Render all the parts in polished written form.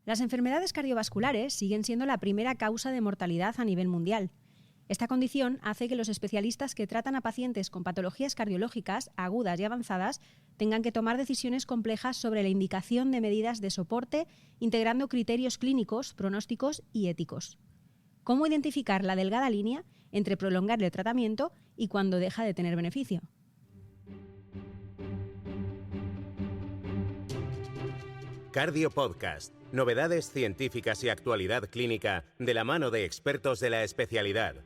Las enfermedades cardiovasculares siguen siendo la primera causa de mortalidad a nivel mundial. Esta condición hace que los especialistas que tratan a pacientes con patologías cardiológicas agudas y avanzadas tengan que tomar decisiones complejas sobre la indicación de medidas de soporte, integrando criterios clínicos, pronósticos y éticos. ¿Cómo identificar la delgada línea entre prolongar el tratamiento y cuando deja de tener beneficio? Cardio Podcast. Novedades científicas y actualidad clínica de la mano de expertos de la especialidad.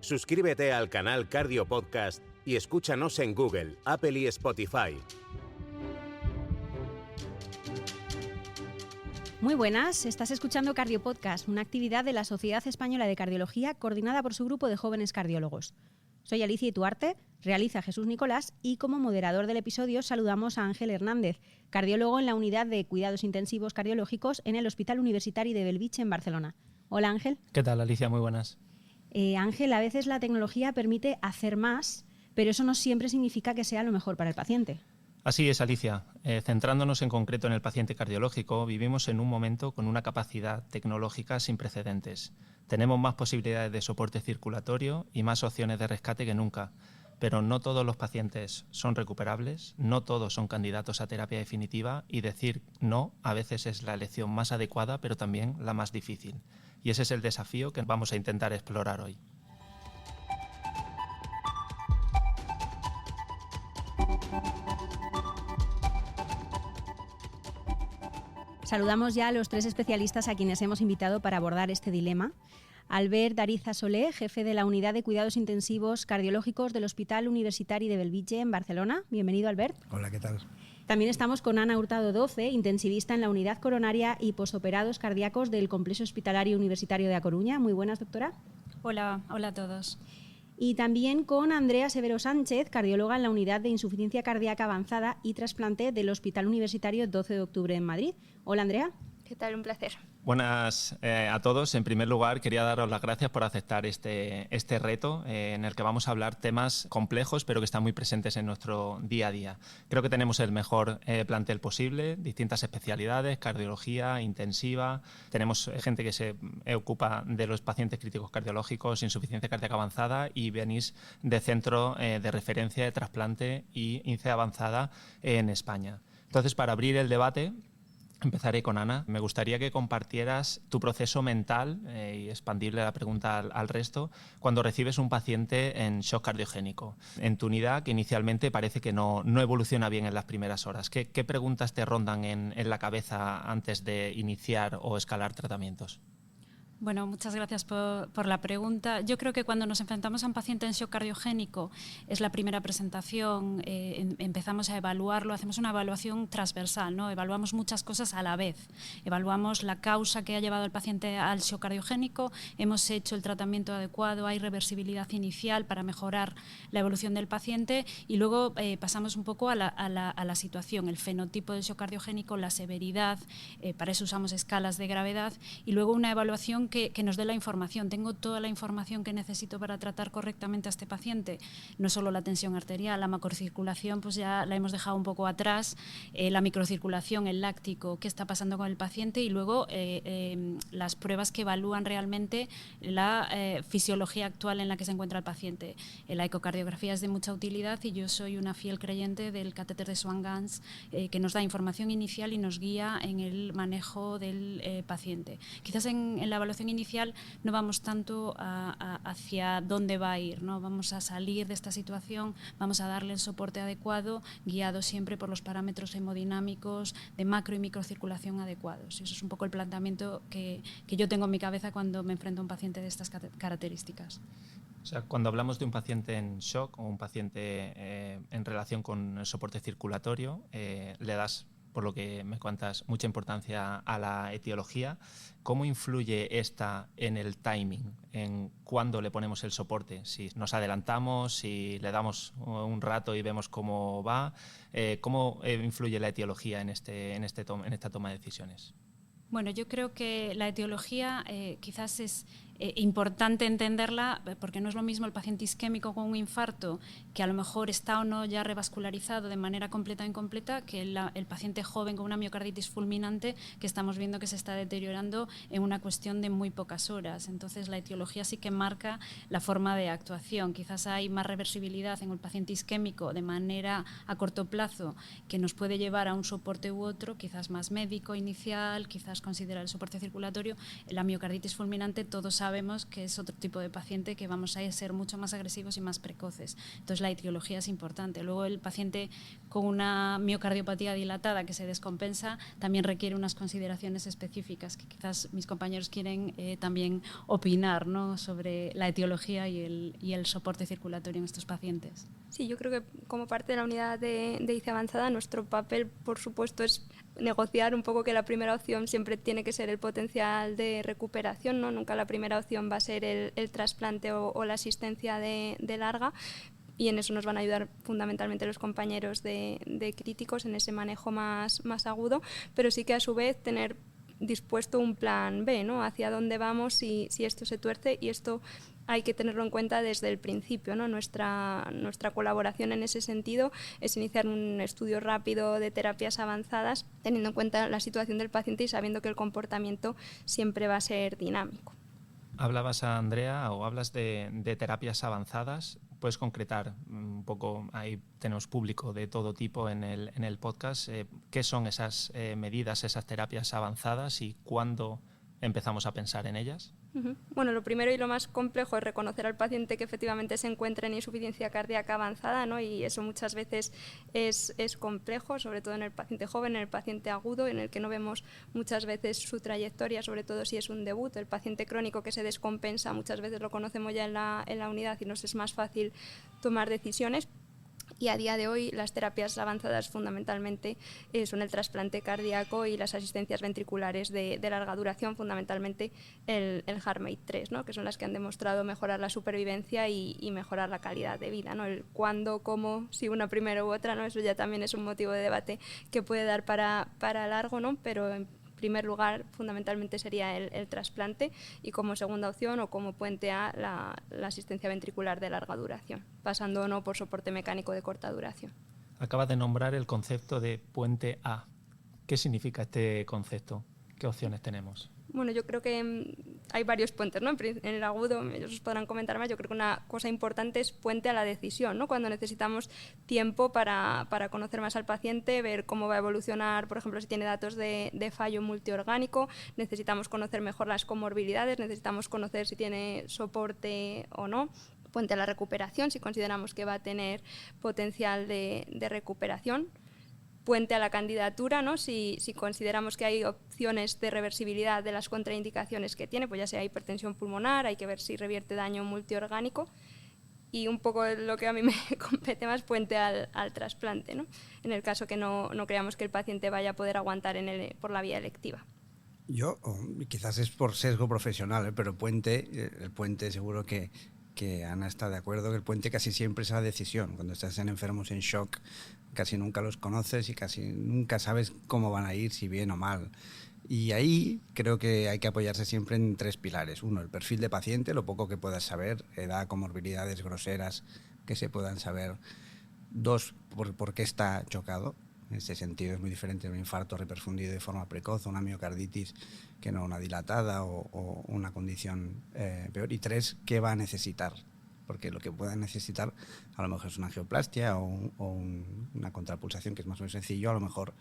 Suscríbete al canal Cardio Podcast y escúchanos en Google, Apple y Spotify. Muy buenas, estás escuchando Cardio Podcast, una actividad de la Sociedad Española de Cardiología coordinada por su grupo de jóvenes cardiólogos. Soy Alicia Ituarte, realiza Jesús Nicolás y como moderador del episodio saludamos a Ángel Hernández, cardiólogo en la unidad de cuidados intensivos cardiológicos en el Hospital Universitari de Bellvitge en Barcelona. Hola Ángel. ¿Qué tal, Alicia? Muy buenas. Ángel, a veces la tecnología permite hacer más, pero eso no siempre significa que sea lo mejor para el paciente. Así es, Alicia. Centrándonos en concreto en el paciente cardiológico, vivimos en un momento con una capacidad tecnológica sin precedentes. Tenemos más posibilidades de soporte circulatorio y más opciones de rescate que nunca, pero no todos los pacientes son recuperables, no todos son candidatos a terapia definitiva y decir no a veces es la elección más adecuada, pero también la más difícil. Y ese es el desafío que vamos a intentar explorar hoy. Saludamos ya a los tres especialistas a quienes hemos invitado para abordar este dilema. Albert Ariza Solé, jefe de la Unidad de Cuidados Intensivos Cardiológicos del Hospital Universitari de Bellvitge en Barcelona. Bienvenido, Albert. Hola, ¿qué tal? También estamos con Ana Hurtado Doce, intensivista en la Unidad Coronaria y Posoperados Cardíacos del Complejo Hospitalario Universitario de A Coruña. Muy buenas, doctora. Hola a todos. Y también con Andrea Severo Sánchez, cardióloga en la Unidad de Insuficiencia Cardíaca Avanzada y Trasplante del Hospital Universitario 12 de Octubre en Madrid. Hola, Andrea. ¿Qué tal? Un placer. Buenas a todos. En primer lugar, quería daros las gracias por aceptar este reto en el que vamos a hablar temas complejos, pero que están muy presentes en nuestro día a día. Creo que tenemos el mejor plantel posible, distintas especialidades, cardiología, intensiva. Tenemos gente que se ocupa de los pacientes críticos cardiológicos, insuficiencia cardíaca avanzada y venís de centro de referencia de trasplante y INCE avanzada en España. Entonces, para abrir el debate, empezaré con Ana. Me gustaría que compartieras tu proceso mental y expandirle la pregunta al resto cuando recibes un paciente en shock cardiogénico. En tu unidad, que inicialmente parece que no evoluciona bien en las primeras horas. ¿Qué preguntas te rondan en la cabeza antes de iniciar o escalar tratamientos? Bueno, muchas gracias por la pregunta. Yo creo que cuando nos enfrentamos a un paciente en shock cardiogénico es la primera presentación, empezamos a evaluarlo, hacemos una evaluación transversal, ¿no? Evaluamos muchas cosas a la vez. Evaluamos la causa que ha llevado al paciente al shock cardiogénico, hemos hecho el tratamiento adecuado, hay reversibilidad inicial para mejorar la evolución del paciente y luego pasamos un poco a la situación, el fenotipo del shock cardiogénico, la severidad, para eso usamos escalas de gravedad y luego una evaluación que nos dé la información. Tengo toda la información que necesito para tratar correctamente a este paciente. No solo la tensión arterial, la macrocirculación, pues ya la hemos dejado un poco atrás, la microcirculación, el láctico, qué está pasando con el paciente y luego las pruebas que evalúan realmente la fisiología actual en la que se encuentra el paciente. La ecocardiografía es de mucha utilidad y yo soy una fiel creyente del catéter de Swan-Ganz que nos da información inicial y nos guía en el manejo del paciente. Quizás en la evaluación inicial no vamos tanto hacia dónde va a ir, ¿no? Vamos a salir de esta situación, vamos a darle el soporte adecuado, guiado siempre por los parámetros hemodinámicos de macro y microcirculación adecuados. Y eso es un poco el planteamiento que yo tengo en mi cabeza cuando me enfrento a un paciente de estas características. O sea, cuando hablamos de un paciente en shock o un paciente en relación con el soporte circulatorio, le das, por lo que me cuentas, mucha importancia a la etiología. ¿Cómo influye esta en el timing, en cuándo le ponemos el soporte? Si nos adelantamos, si le damos un rato y vemos cómo va, ¿cómo influye la etiología en esta toma de decisiones? Bueno, yo creo que la etiología quizás es Importante entenderla porque no es lo mismo el paciente isquémico con un infarto que a lo mejor está o no ya revascularizado de manera completa o incompleta que el paciente joven con una miocarditis fulminante que estamos viendo que se está deteriorando en una cuestión de muy pocas horas. Entonces la etiología sí que marca la forma de actuación. Quizás hay más reversibilidad en el paciente isquémico de manera a corto plazo que nos puede llevar a un soporte u otro, quizás más médico inicial, quizás considerar el soporte circulatorio. La miocarditis fulminante todos sabemos que es otro tipo de paciente que vamos a ser mucho más agresivos y más precoces. Entonces la etiología es importante. Luego el paciente con una miocardiopatía dilatada que se descompensa también requiere unas consideraciones específicas que quizás mis compañeros quieren también opinar, ¿no?, sobre la etiología y el soporte circulatorio en estos pacientes. Sí, yo creo que como parte de la unidad de ICE avanzada, nuestro papel, por supuesto, es negociar un poco que la primera opción siempre tiene que ser el potencial de recuperación, ¿no? Nunca la primera opción va a ser el trasplante o la asistencia de larga, y en eso nos van a ayudar fundamentalmente los compañeros de críticos en ese manejo más agudo, pero sí que a su vez tener dispuesto un plan B, ¿no? Hacia dónde vamos si esto se tuerce, y esto hay que tenerlo en cuenta desde el principio, ¿no? Nuestra colaboración en ese sentido es iniciar un estudio rápido de terapias avanzadas, teniendo en cuenta la situación del paciente y sabiendo que el comportamiento siempre va a ser dinámico. Hablabas, Andrea, o hablas de terapias avanzadas. ¿Puedes concretar un poco? Ahí tenemos público de todo tipo en el podcast. ¿Qué son esas medidas, esas terapias avanzadas y cuándo empezamos a pensar en ellas? Bueno, lo primero y lo más complejo es reconocer al paciente que efectivamente se encuentra en insuficiencia cardíaca avanzada, ¿no? Y eso muchas veces es complejo, sobre todo en el paciente joven, en el paciente agudo, en el que no vemos muchas veces su trayectoria, sobre todo si es un debut. El paciente crónico que se descompensa muchas veces lo conocemos ya en la unidad y nos es más fácil tomar decisiones. Y a día de hoy las terapias avanzadas fundamentalmente son el trasplante cardíaco y las asistencias ventriculares de larga duración, fundamentalmente el HeartMate 3, ¿no?, que son las que han demostrado mejorar la supervivencia y mejorar la calidad de vida, ¿no? El cuándo, cómo, si una primero u otra, ¿no?, eso ya también es un motivo de debate que puede dar para largo, ¿no?, pero en primer lugar fundamentalmente sería el trasplante, y como segunda opción o como puente a la asistencia ventricular de larga duración, pasando o no por soporte mecánico de corta duración. Acabas de nombrar el concepto de puente A. ¿Qué significa este concepto? ¿Qué opciones tenemos? Bueno, yo creo que hay varios puentes, ¿no? En el agudo, ellos os podrán comentar más, yo creo que una cosa importante es puente a la decisión, ¿no? Cuando necesitamos tiempo para conocer más al paciente, ver cómo va a evolucionar, por ejemplo, si tiene datos de fallo multiorgánico, necesitamos conocer mejor las comorbilidades, necesitamos conocer si tiene soporte o no. Puente a la recuperación, si consideramos que va a tener potencial de recuperación. Puente a la candidatura, ¿no? Si consideramos que hay opciones de reversibilidad de las contraindicaciones que tiene, pues ya sea hipertensión pulmonar, hay que ver si revierte daño multiorgánico, y un poco lo que a mí me compete más, puente al trasplante, ¿no?, en el caso que no creamos que el paciente vaya a poder aguantar por la vía electiva. Yo, quizás es por sesgo profesional, pero el puente seguro que Ana está de acuerdo, que el puente casi siempre es la decisión. Cuando estás en enfermos en shock, casi nunca los conoces y casi nunca sabes cómo van a ir, si bien o mal. Y ahí creo que hay que apoyarse siempre en tres pilares. Uno, el perfil de paciente, lo poco que puedas saber, edad, comorbilidades groseras que se puedan saber. Dos, por qué está chocado. En este sentido es muy diferente un infarto reperfundido de forma precoz, una miocarditis, que no una dilatada o una condición peor. Y tres, ¿qué va a necesitar? Porque lo que pueda necesitar a lo mejor es una angioplastia o una contrapulsación, que es más o menos sencillo, a lo mejor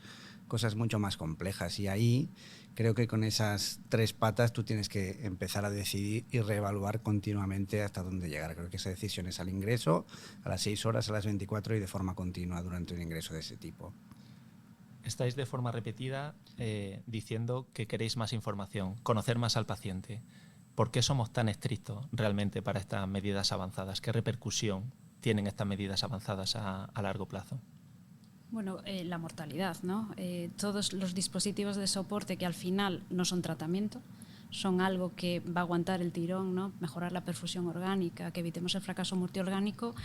cosas mucho más complejas. Y ahí creo que con esas tres patas tú tienes que empezar a decidir y reevaluar continuamente hasta dónde llegar. Creo que esa decisión es al ingreso, a las 6 horas, a las 24 y de forma continua durante un ingreso de ese tipo. Estáis de forma repetida diciendo que queréis más información, conocer más al paciente. ¿Por qué somos tan estrictos realmente para estas medidas avanzadas? ¿Qué repercusión tienen estas medidas avanzadas a largo plazo? Bueno, la mortalidad, ¿no? Todos los dispositivos de soporte que al final no son tratamiento, son algo que va a aguantar el tirón, ¿no? Mejorar la perfusión orgánica, que evitemos el fracaso multiorgánico,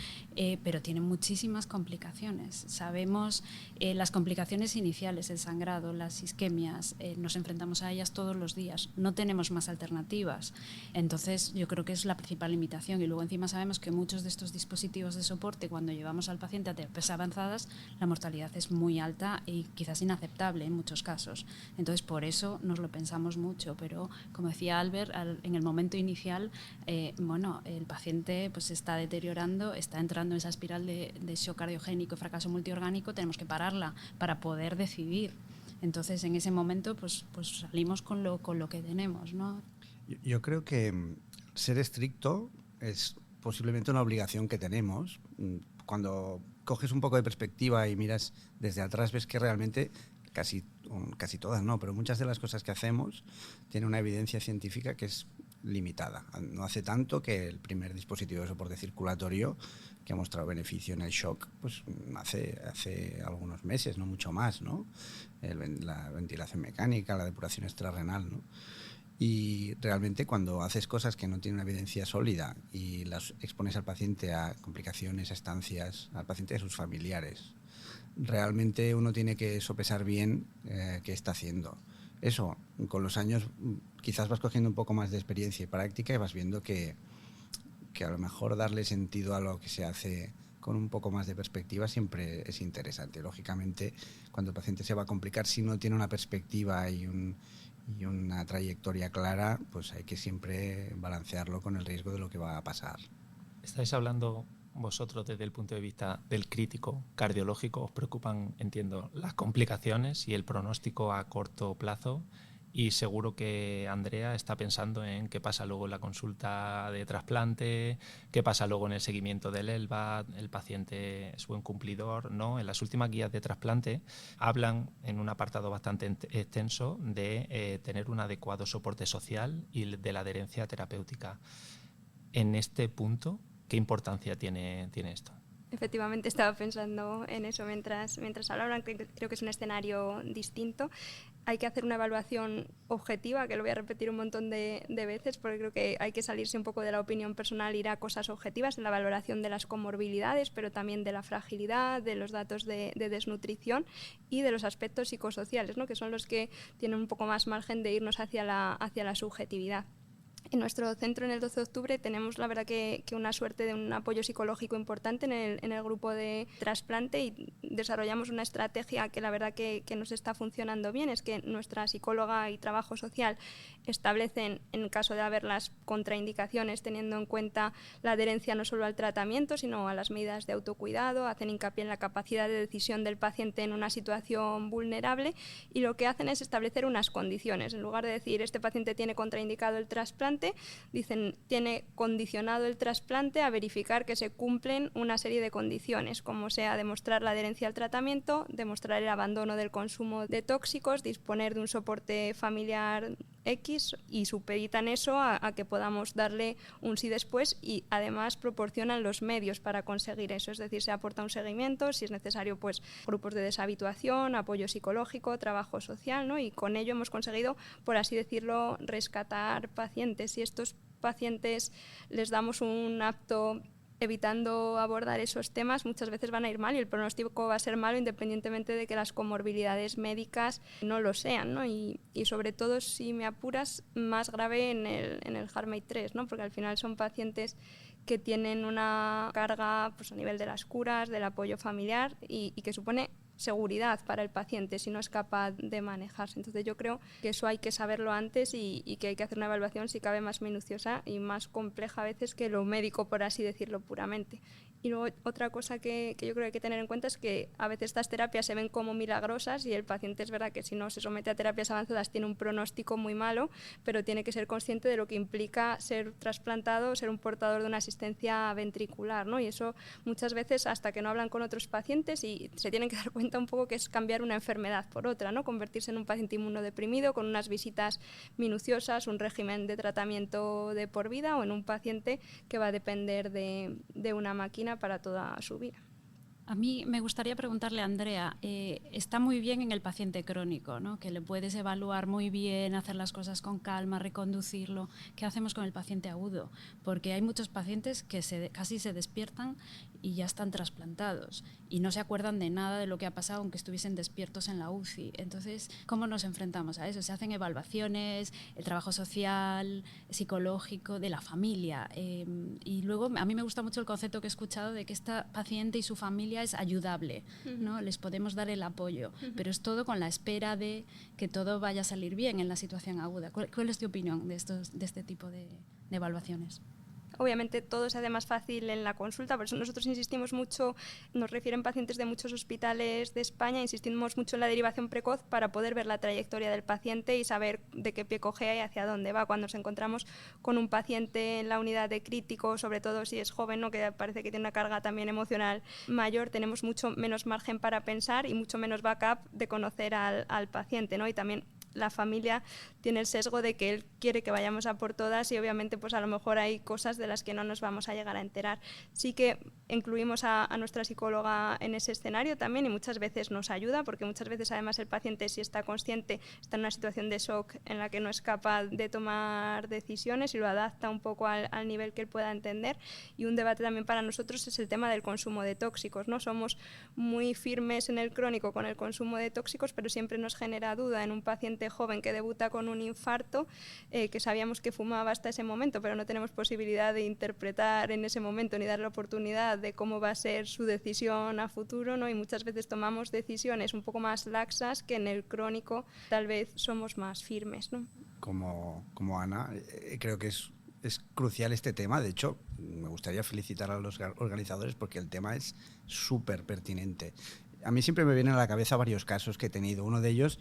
pero tienen muchísimas complicaciones. Sabemos las complicaciones iniciales, el sangrado, las isquemias, nos enfrentamos a ellas todos los días, no tenemos más alternativas. Entonces yo creo que es la principal limitación, y luego encima sabemos que muchos de estos dispositivos de soporte, cuando llevamos al paciente a terapias avanzadas, la mortalidad es muy alta y quizás inaceptable en muchos casos. Entonces por eso nos lo pensamos mucho, pero como decía Albert, en el momento inicial, el paciente pues, se está deteriorando, está entrando en esa espiral de shock cardiogénico y fracaso multiorgánico, tenemos que pararla para poder decidir. Entonces, en ese momento, pues salimos con lo que tenemos, ¿no? Yo creo que ser estricto es posiblemente una obligación que tenemos. Cuando coges un poco de perspectiva y miras desde atrás, ves que realmente casi todas no, pero muchas de las cosas que hacemos tienen una evidencia científica que es limitada. No hace tanto que el primer dispositivo de soporte circulatorio que ha mostrado beneficio en el shock, pues hace algunos meses, no mucho más, ¿no? La ventilación mecánica, la depuración extrarrenal, ¿no? Y realmente cuando haces cosas que no tienen una evidencia sólida y las expones al paciente a complicaciones, a estancias, al paciente y a sus familiares, realmente uno tiene que sopesar bien qué está haciendo. Eso, con los años quizás vas cogiendo un poco más de experiencia y práctica y vas viendo que a lo mejor darle sentido a lo que se hace con un poco más de perspectiva siempre es interesante. Lógicamente, cuando el paciente se va a complicar, si no tiene una perspectiva y una trayectoria clara, pues hay que siempre balancearlo con el riesgo de lo que va a pasar. Estáis hablando vosotros desde el punto de vista del crítico cardiológico, os preocupan, entiendo, las complicaciones y el pronóstico a corto plazo, y seguro que Andrea está pensando en qué pasa luego en la consulta de trasplante, qué pasa luego en el seguimiento del LVAD, el paciente es buen cumplidor, ¿no? En las últimas guías de trasplante hablan en un apartado bastante extenso de tener un adecuado soporte social y de la adherencia terapéutica. En este punto, ¿qué importancia tiene esto? Efectivamente, estaba pensando en eso mientras hablaban, que creo que es un escenario distinto. Hay que hacer una evaluación objetiva, que lo voy a repetir un montón de veces, porque creo que hay que salirse un poco de la opinión personal, ir a cosas objetivas en la valoración de las comorbilidades, pero también de la fragilidad, de los datos de desnutrición y de los aspectos psicosociales, ¿no? Que son los que tienen un poco más margen de irnos hacia la subjetividad. En nuestro centro, en el 12 de octubre, tenemos la verdad que una suerte de un apoyo psicológico importante en el grupo de trasplante, y desarrollamos una estrategia que la verdad que nos está funcionando bien. Es que nuestra psicóloga y trabajo social establecen, en caso de haber las contraindicaciones, teniendo en cuenta la adherencia no solo al tratamiento, sino a las medidas de autocuidado, hacen hincapié en la capacidad de decisión del paciente en una situación vulnerable, y lo que hacen es establecer unas condiciones. En lugar de decir, este paciente tiene contraindicado el trasplante, dicen, tiene condicionado el trasplante a verificar que se cumplen una serie de condiciones, como sea demostrar la adherencia al tratamiento, demostrar el abandono del consumo de tóxicos, disponer de un soporte familiar X, y supeditan eso a que podamos darle un sí después, y además proporcionan los medios para conseguir eso. Es decir, se aporta un seguimiento, si es necesario, pues grupos de deshabituación, apoyo psicológico, trabajo social, ¿no? Y con ello hemos conseguido, por así decirlo, rescatar pacientes. Si estos pacientes les damos un apto evitando abordar esos temas, muchas veces van a ir mal, y el pronóstico va a ser malo independientemente de que las comorbilidades médicas no lo sean, ¿no? Y sobre todo, si me apuras, más grave en el HeartMate 3, ¿no? Porque al final son pacientes que tienen una carga, pues, a nivel de las curas, del apoyo familiar, y que supone seguridad para el paciente si no es capaz de manejarse. Entonces yo creo que eso hay que saberlo antes, y que hay que hacer una evaluación, si cabe, más minuciosa y más compleja a veces que lo médico, por así decirlo, puramente. Y luego otra cosa que yo creo que hay que tener en cuenta es que a veces estas terapias se ven como milagrosas, y el paciente, es verdad que si no se somete a terapias avanzadas tiene un pronóstico muy malo, pero tiene que ser consciente de lo que implica ser trasplantado, ser un portador de una asistencia ventricular, ¿no? Y eso muchas veces, hasta que no hablan con otros pacientes, y se tienen que dar cuenta un poco que es cambiar una enfermedad por otra, ¿no? Convertirse en un paciente inmunodeprimido con unas visitas minuciosas, un régimen de tratamiento de por vida, o en un paciente que va a depender de una máquina para toda su vida. A mí me gustaría preguntarle a Andrea, está muy bien en el paciente crónico, ¿no? Que le puedes evaluar muy bien, hacer las cosas con calma, reconducirlo. ¿Qué hacemos con el paciente agudo? Porque hay muchos pacientes que casi se despiertan y ya están trasplantados y no se acuerdan de nada de lo que ha pasado aunque estuviesen despiertos en la UCI. Entonces, ¿cómo nos enfrentamos a eso? Se hacen evaluaciones, el trabajo social, psicológico, de la familia. Y luego, a mí me gusta mucho el concepto que he escuchado de que esta paciente y su familia es ayudable, ¿no? Les podemos dar el apoyo, pero es todo con la espera de que todo vaya a salir bien en la situación aguda. ¿Cuál es tu opinión de este tipo de evaluaciones? Obviamente todo se hace más fácil en la consulta, por eso nosotros insistimos mucho, nos refieren pacientes de muchos hospitales de España, insistimos mucho en la derivación precoz para poder ver la trayectoria del paciente y saber de qué pie cojea y hacia dónde va. Cuando nos encontramos con un paciente en la unidad de crítico, sobre todo si es joven, ¿no? Que parece que tiene una carga también emocional mayor, tenemos mucho menos margen para pensar y mucho menos backup de conocer al paciente, ¿no? Y también la familia tiene el sesgo de que él quiere que vayamos a por todas y obviamente pues a lo mejor hay cosas de las que no nos vamos a llegar a enterar. Sí que incluimos a nuestra psicóloga en ese escenario también y muchas veces nos ayuda porque muchas veces además el paciente, si está consciente, está en una situación de shock en la que no es capaz de tomar decisiones y lo adapta un poco al nivel que él pueda entender. Y un debate también para nosotros es el tema del consumo de tóxicos, ¿no? Somos muy firmes en el crónico con el consumo de tóxicos, pero siempre nos genera duda en un paciente joven que debuta con un infarto, que sabíamos que fumaba hasta ese momento, pero no tenemos posibilidad de interpretar en ese momento ni dar la oportunidad de cómo va a ser su decisión a futuro, ¿no? Y muchas veces tomamos decisiones un poco más laxas que en el crónico tal vez somos más firmes, ¿no? Como Ana, creo que es crucial este tema. De hecho, me gustaría felicitar a los organizadores porque el tema es súper pertinente. A mí siempre me vienen a la cabeza varios casos que he tenido. Uno de ellos,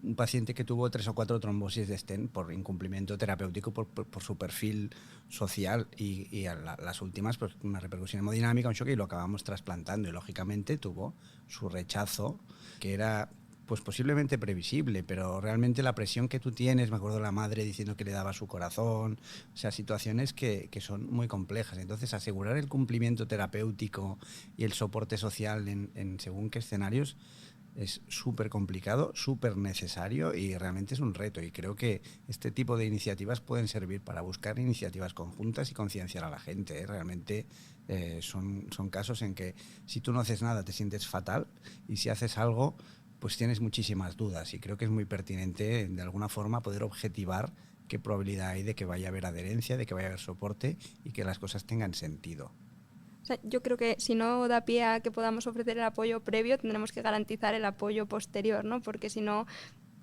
un paciente que tuvo 3 o 4 trombosis de stent por incumplimiento terapéutico, por su perfil social y a las últimas, pues una repercusión hemodinámica, un shock, y lo acabamos trasplantando. Y lógicamente tuvo su rechazo, que era pues posiblemente previsible, pero realmente la presión que tú tienes, me acuerdo de la madre diciendo que le daba su corazón, o sea, situaciones que son muy complejas. Entonces, asegurar el cumplimiento terapéutico y el soporte social en según qué escenarios es súper complicado, súper necesario y realmente es un reto. Y creo que este tipo de iniciativas pueden servir para buscar iniciativas conjuntas y concienciar a la gente, ¿eh? Realmente son casos en que si tú no haces nada te sientes fatal y si haces algo pues tienes muchísimas dudas y creo que es muy pertinente de alguna forma poder objetivar qué probabilidad hay de que vaya a haber adherencia, de que vaya a haber soporte y que las cosas tengan sentido. O sea, yo creo que si no da pie a que podamos ofrecer el apoyo previo, tendremos que garantizar el apoyo posterior, ¿no? Porque si no,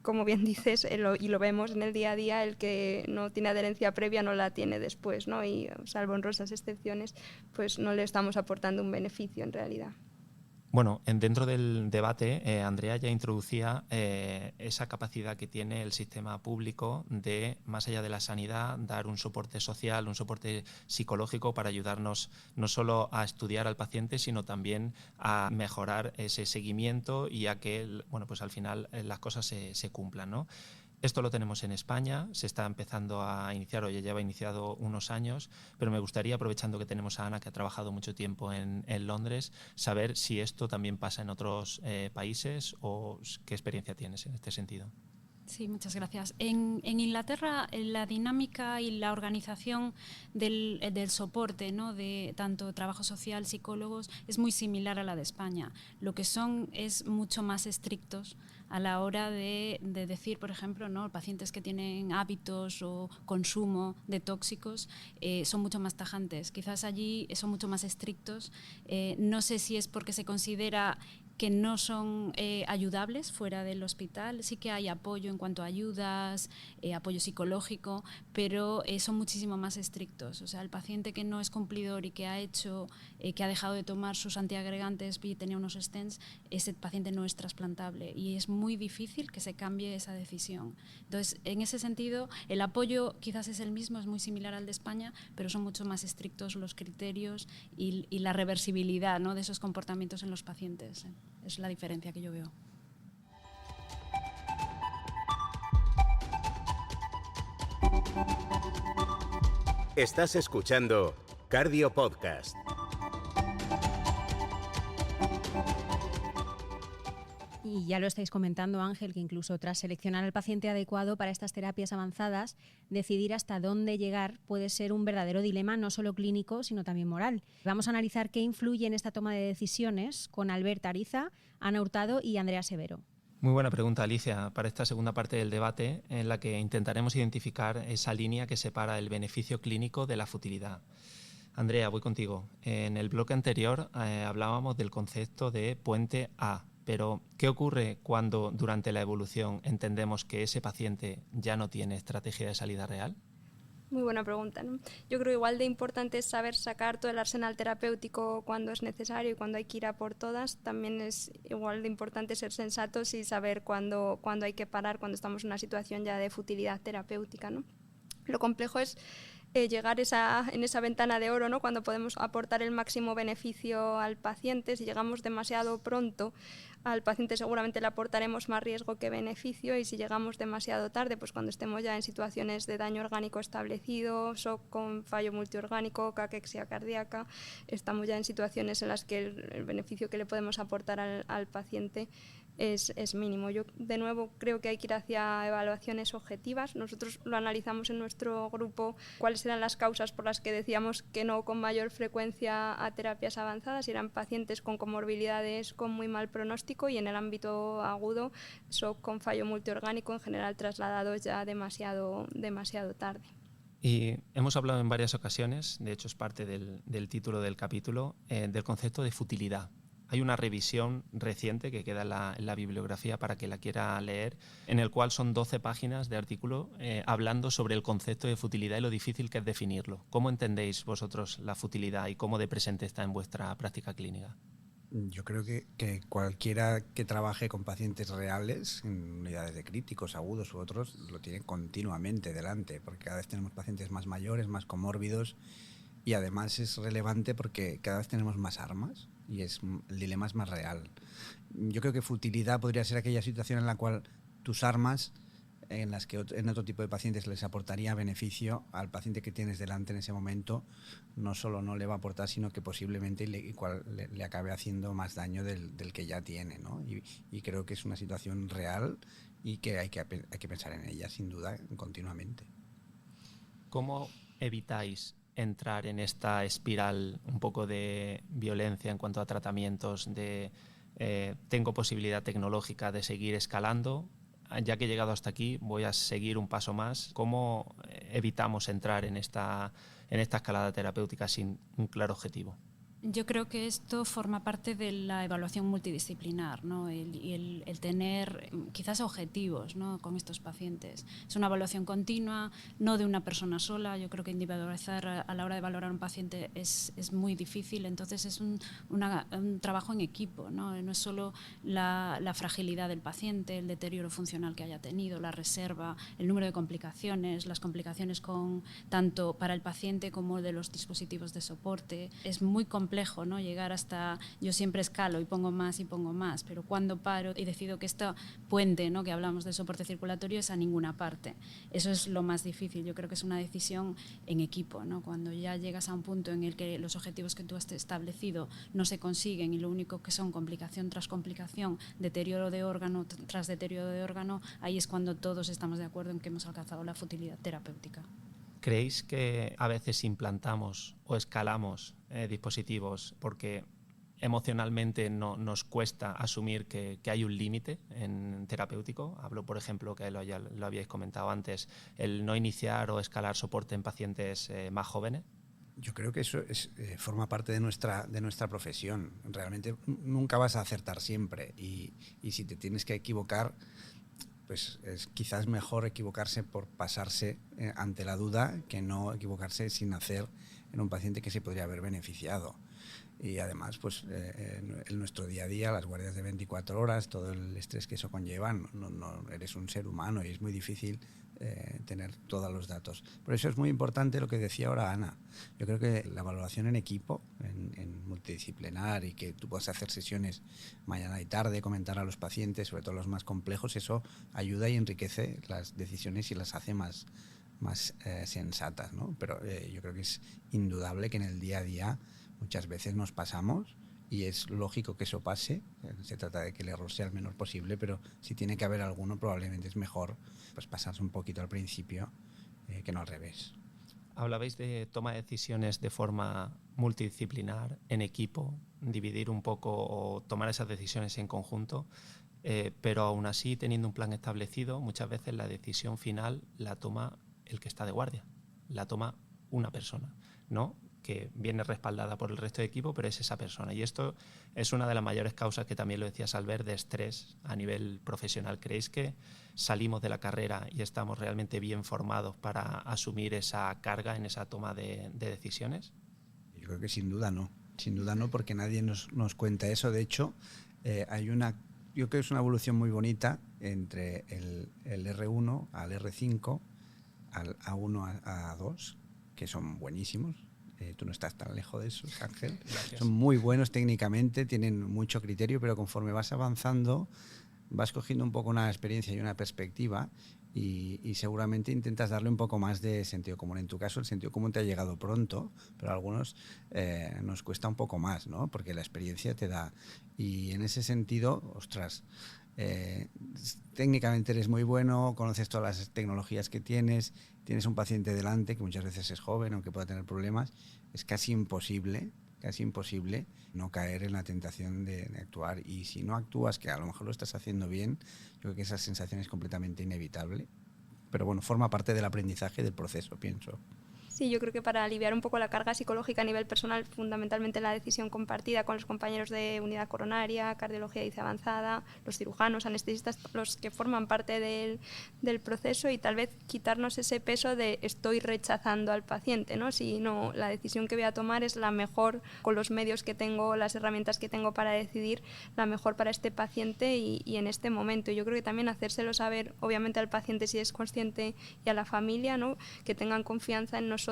como bien dices, y lo vemos en el día a día, el que no tiene adherencia previa no la tiene después, ¿no? Y salvo honrosas excepciones, pues no le estamos aportando un beneficio en realidad. Bueno, dentro del debate, Andrea ya introducía esa capacidad que tiene el sistema público de, más allá de la sanidad, dar un soporte social, un soporte psicológico para ayudarnos no solo a estudiar al paciente, sino también a mejorar ese seguimiento y a que, bueno, pues al final las cosas se cumplan, ¿no? Esto lo tenemos en España, se está empezando a iniciar o ya lleva iniciado unos años, pero me gustaría, aprovechando que tenemos a Ana, que ha trabajado mucho tiempo en Londres, saber si esto también pasa en otros países o qué experiencia tienes en este sentido. Sí, muchas gracias. En Inglaterra la dinámica y la organización del soporte, ¿no? De tanto trabajo social, psicólogos, es muy similar a la de España. Lo que son es mucho más estrictos a la hora de decir, por ejemplo, ¿no? Pacientes que tienen hábitos o consumo de tóxicos son mucho más tajantes. Quizás allí son mucho más estrictos. No sé si es porque se considera que no son ayudables fuera del hospital. Sí que hay apoyo en cuanto a ayudas, apoyo psicológico, pero son muchísimo más estrictos. O sea, el paciente que no es cumplidor y que ha dejado de tomar sus antiagregantes y tenía unos stents, ese paciente no es trasplantable y es muy difícil que se cambie esa decisión. Entonces, en ese sentido, el apoyo quizás es el mismo, es muy similar al de España, pero son mucho más estrictos los criterios y la reversibilidad, ¿no? De esos comportamientos en los pacientes. Es la diferencia que yo veo. Estás escuchando Cardio Podcast. Y ya lo estáis comentando, Ángel, que incluso tras seleccionar al paciente adecuado para estas terapias avanzadas, decidir hasta dónde llegar puede ser un verdadero dilema no solo clínico, sino también moral. Vamos a analizar qué influye en esta toma de decisiones con Albert Ariza, Ana Hurtado y Andrea Severo. Muy buena pregunta, Alicia, para esta segunda parte del debate en la que intentaremos identificar esa línea que separa el beneficio clínico de la futilidad. Andrea, voy contigo. En el bloque anterior hablábamos del concepto de puente A, pero ¿qué ocurre cuando durante la evolución entendemos que ese paciente ya no tiene estrategia de salida real? Muy buena pregunta, ¿no? Yo creo que igual de importante es saber sacar todo el arsenal terapéutico cuando es necesario y cuando hay que ir a por todas. También es igual de importante ser sensatos y saber cuándo hay que parar cuando estamos en una situación ya de futilidad terapéutica, ¿no? Lo complejo es llegar en esa ventana de oro, ¿no? Cuando podemos aportar el máximo beneficio al paciente. Si llegamos demasiado pronto, al paciente seguramente le aportaremos más riesgo que beneficio, y si llegamos demasiado tarde, pues cuando estemos ya en situaciones de daño orgánico establecido, shock con fallo multiorgánico, caquexia cardíaca, estamos ya en situaciones en las que el beneficio que le podemos aportar al paciente es mínimo. Yo, de nuevo, creo que hay que ir hacia evaluaciones objetivas. Nosotros lo analizamos en nuestro grupo, cuáles eran las causas por las que decíamos que no con mayor frecuencia a terapias avanzadas, y eran pacientes con comorbilidades con muy mal pronóstico, y en el ámbito agudo, shock con fallo multiorgánico, en general trasladados ya demasiado tarde. Y hemos hablado en varias ocasiones, de hecho es parte del título del capítulo, del concepto de futilidad. Hay una revisión reciente que queda en la bibliografía para que la quiera leer, en el cual son 12 páginas de artículo hablando sobre el concepto de futilidad y lo difícil que es definirlo. ¿Cómo entendéis vosotros la futilidad y cómo de presente está en vuestra práctica clínica? Yo creo que cualquiera que trabaje con pacientes reales, en unidades de críticos, agudos u otros, lo tiene continuamente delante, porque cada vez tenemos pacientes más mayores, más comórbidos, y además es relevante porque cada vez tenemos más armas y el dilema es más real. Yo creo que futilidad podría ser aquella situación en la cual tus armas, en las que en otro tipo de pacientes les aportaría beneficio, al paciente que tienes delante en ese momento no solo no le va a aportar, sino que posiblemente le acabe haciendo más daño del que ya tiene, ¿no? Y creo que es una situación real y que hay que pensar en ella, sin duda, continuamente. ¿Cómo evitáis entrar en esta espiral un poco de violencia en cuanto a tratamientos, de tengo posibilidad tecnológica de seguir escalando, ya que he llegado hasta aquí voy a seguir un paso más? ¿Cómo evitamos entrar en esta escalada terapéutica sin un claro objetivo? Yo creo que esto forma parte de la evaluación multidisciplinar, ¿no? el tener quizás objetivos, ¿no?, con estos pacientes. Es una evaluación continua, no de una persona sola. Yo creo que individualizar a la hora de valorar a un paciente es muy difícil, entonces es un trabajo en equipo, ¿no? No es solo la fragilidad del paciente, el deterioro funcional que haya tenido, la reserva, el número de complicaciones, las complicaciones tanto para el paciente como de los dispositivos de soporte. Es muy complejo, ¿no?, llegar hasta, yo siempre escalo y pongo más, pero cuando paro y decido que este puente, ¿no?, que hablamos de soporte circulatorio, es a ninguna parte. Eso es lo más difícil. Yo creo que es una decisión en equipo, ¿no? Cuando ya llegas a un punto en el que los objetivos que tú has establecido no se consiguen y lo único que son complicación tras complicación, deterioro de órgano tras deterioro de órgano, ahí es cuando todos estamos de acuerdo en que hemos alcanzado la futilidad terapéutica. ¿Creéis que a veces implantamos o escalamos dispositivos porque emocionalmente nos cuesta asumir que hay un límite en terapéutico? Hablo, por ejemplo, que lo habíais comentado antes, el no iniciar o escalar soporte en pacientes más jóvenes. Yo creo que eso forma parte de nuestra profesión. Realmente nunca vas a acertar siempre y si te tienes que equivocar, pues es quizás mejor equivocarse por pasarse ante la duda que no equivocarse sin hacer en un paciente que se podría haber beneficiado. Y además, pues en nuestro día a día, las guardias de 24 horas, todo el estrés que eso conlleva, no eres un ser humano y es muy difícil tener todos los datos. Por eso es muy importante lo que decía ahora Ana. Yo creo que la valoración en equipo, en multidisciplinar, y que tú puedas hacer sesiones mañana y tarde, comentar a los pacientes, sobre todo los más complejos, eso ayuda y enriquece las decisiones y las hace más sensatas, ¿no? Pero yo creo que es indudable que en el día a día muchas veces nos pasamos y es lógico que eso pase. Se trata de que el error sea el menor posible, pero si tiene que haber alguno, probablemente es mejor pues pasarse un poquito al principio que no al revés. Hablabais de toma de decisiones de forma multidisciplinar, en equipo, dividir un poco o tomar esas decisiones en conjunto, pero aún así, teniendo un plan establecido, muchas veces la decisión final la toma el que está de guardia, la toma una persona, ¿no?, que viene respaldada por el resto del equipo, pero es esa persona. Y esto es una de las mayores causas, que también lo decías, Albert, de estrés a nivel profesional. ¿Creéis que salimos de la carrera y estamos realmente bien formados para asumir esa carga en esa toma de decisiones? Yo creo que sin duda no, porque nadie nos cuenta eso. De hecho, yo creo que es una evolución muy bonita entre el R1 al R5, al A1 a A2, que son buenísimos. Tú no estás tan lejos de eso, Ángel. Gracias. Son muy buenos técnicamente, tienen mucho criterio, pero conforme vas avanzando vas cogiendo un poco una experiencia y una perspectiva y seguramente intentas darle un poco más de sentido común. En tu caso el sentido común te ha llegado pronto, pero a algunos nos cuesta un poco más, ¿no? Porque la experiencia te da. Y en ese sentido, ostras, técnicamente eres muy bueno, conoces todas las tecnologías que tienes un paciente delante que muchas veces es joven, aunque pueda tener problemas, es casi imposible no caer en la tentación de actuar. Y si no actúas, que a lo mejor lo estás haciendo bien, yo creo que esa sensación es completamente inevitable. Pero bueno, forma parte del aprendizaje del proceso, pienso. Sí, yo creo que para aliviar un poco la carga psicológica a nivel personal, fundamentalmente la decisión compartida con los compañeros de unidad coronaria, cardiología IC avanzada, los cirujanos, anestesistas, los que forman parte del proceso, y tal vez quitarnos ese peso de estoy rechazando al paciente, ¿no? Si no, la decisión que voy a tomar es la mejor con los medios que tengo, las herramientas que tengo para decidir la mejor para este paciente y en este momento. Yo creo que también hacérselo saber, obviamente, al paciente si es consciente y a la familia, ¿no? Que tengan confianza en nosotros,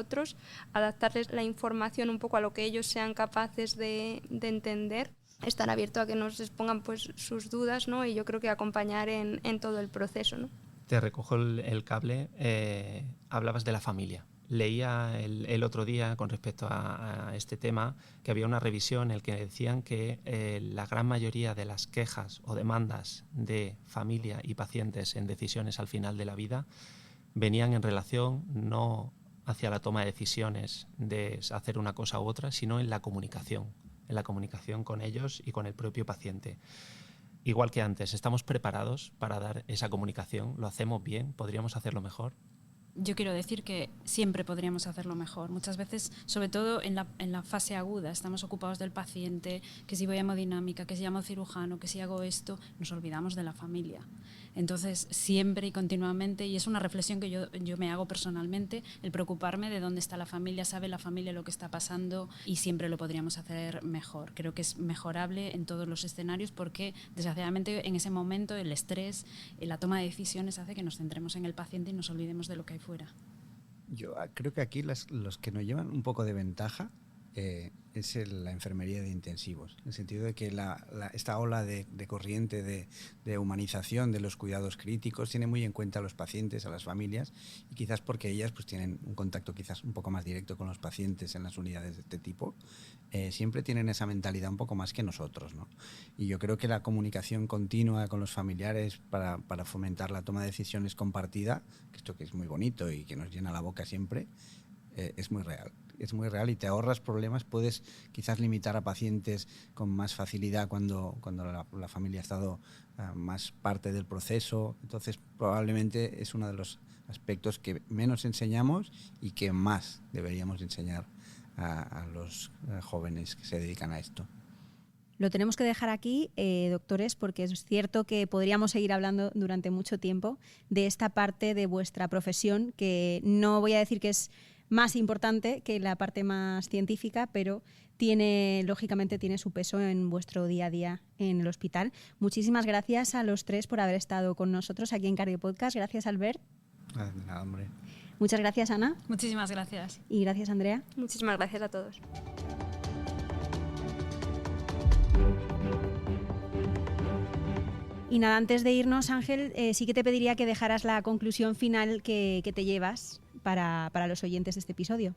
adaptarles la información un poco a lo que ellos sean capaces de entender, estar abierto a que nos expongan pues sus dudas, ¿no? Y yo creo que acompañar en todo el proceso, ¿no? Te recojo el cable. Hablabas de la familia. Leía el otro día con respecto a este tema que había una revisión en la que decían que la gran mayoría de las quejas o demandas de familia y pacientes en decisiones al final de la vida venían en relación no hacia la toma de decisiones de hacer una cosa u otra, sino en la comunicación con ellos y con el propio paciente. Igual que antes, ¿estamos preparados para dar esa comunicación? ¿Lo hacemos bien? ¿Podríamos hacerlo mejor? Yo quiero decir que siempre podríamos hacerlo mejor. Muchas veces, sobre todo en la fase aguda, estamos ocupados del paciente, que si voy a hemodinámica, que si llamo cirujano, que si hago esto, nos olvidamos de la familia. Entonces, siempre y continuamente, y es una reflexión que yo me hago personalmente, el preocuparme de dónde está la familia, sabe la familia lo que está pasando, y siempre lo podríamos hacer mejor. Creo que es mejorable en todos los escenarios porque, desgraciadamente, en ese momento el estrés, la toma de decisiones hace que nos centremos en el paciente y nos olvidemos de lo que hay fuera. Yo creo que aquí los que nos llevan un poco de ventaja es la enfermería de intensivos, en el sentido de que esta ola de corriente de humanización de los cuidados críticos tiene muy en cuenta a los pacientes, a las familias, y quizás porque ellas pues tienen un contacto quizás un poco más directo con los pacientes en las unidades de este tipo, siempre tienen esa mentalidad un poco más que nosotros, ¿no? Y yo creo que la comunicación continua con los familiares para fomentar la toma de decisiones compartida, que esto que es muy bonito y que nos llena la boca siempre, es muy real. Es muy real y te ahorras problemas. Puedes quizás limitar a pacientes con más facilidad cuando la familia ha estado más parte del proceso. Entonces, probablemente es uno de los aspectos que menos enseñamos y que más deberíamos enseñar a los jóvenes que se dedican a esto. Lo tenemos que dejar aquí, doctores, porque es cierto que podríamos seguir hablando durante mucho tiempo de esta parte de vuestra profesión, que no voy a decir que es más importante que la parte más científica, pero lógicamente tiene su peso en vuestro día a día en el hospital. Muchísimas gracias a los tres por haber estado con nosotros aquí en Cardio Podcast. Gracias, Albert. Nada, hombre. Muchas gracias, Ana. Muchísimas gracias. Y gracias, Andrea. Muchísimas gracias a todos. Y nada, antes de irnos, Ángel, sí que te pediría que dejaras la conclusión final que te llevas para los oyentes de este episodio.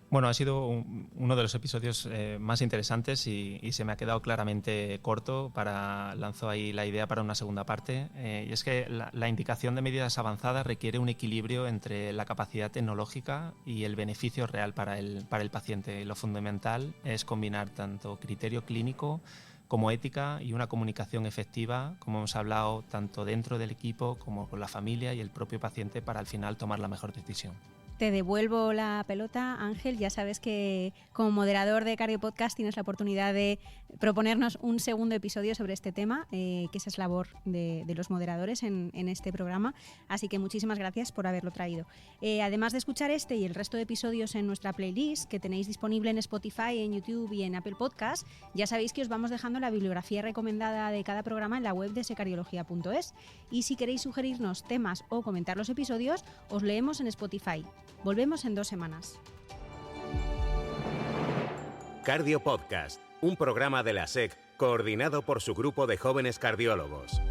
Bueno, ha sido uno de los episodios más interesantes y se me ha quedado claramente corto. Lanzo ahí la idea para una segunda parte. Y es que la indicación de medidas avanzadas requiere un equilibrio entre la capacidad tecnológica y el beneficio real para el paciente. Lo fundamental es combinar tanto criterio clínico como ética y una comunicación efectiva, como hemos hablado, tanto dentro del equipo como con la familia y el propio paciente para al final tomar la mejor decisión. Te devuelvo la pelota, Ángel. Ya sabes que como moderador de Cardio Podcast tienes la oportunidad de proponernos un segundo episodio sobre este tema, que esa es labor de los moderadores en este programa. Así que muchísimas gracias por haberlo traído. Además de escuchar este y el resto de episodios en nuestra playlist, que tenéis disponible en Spotify, en YouTube y en Apple Podcast, ya sabéis que os vamos dejando la bibliografía recomendada de cada programa en la web de secardiología.es. Y si queréis sugerirnos temas o comentar los episodios, os leemos en Spotify. Volvemos en 2 semanas. Cardio Podcast, un programa de la SEC coordinado por su grupo de jóvenes cardiólogos.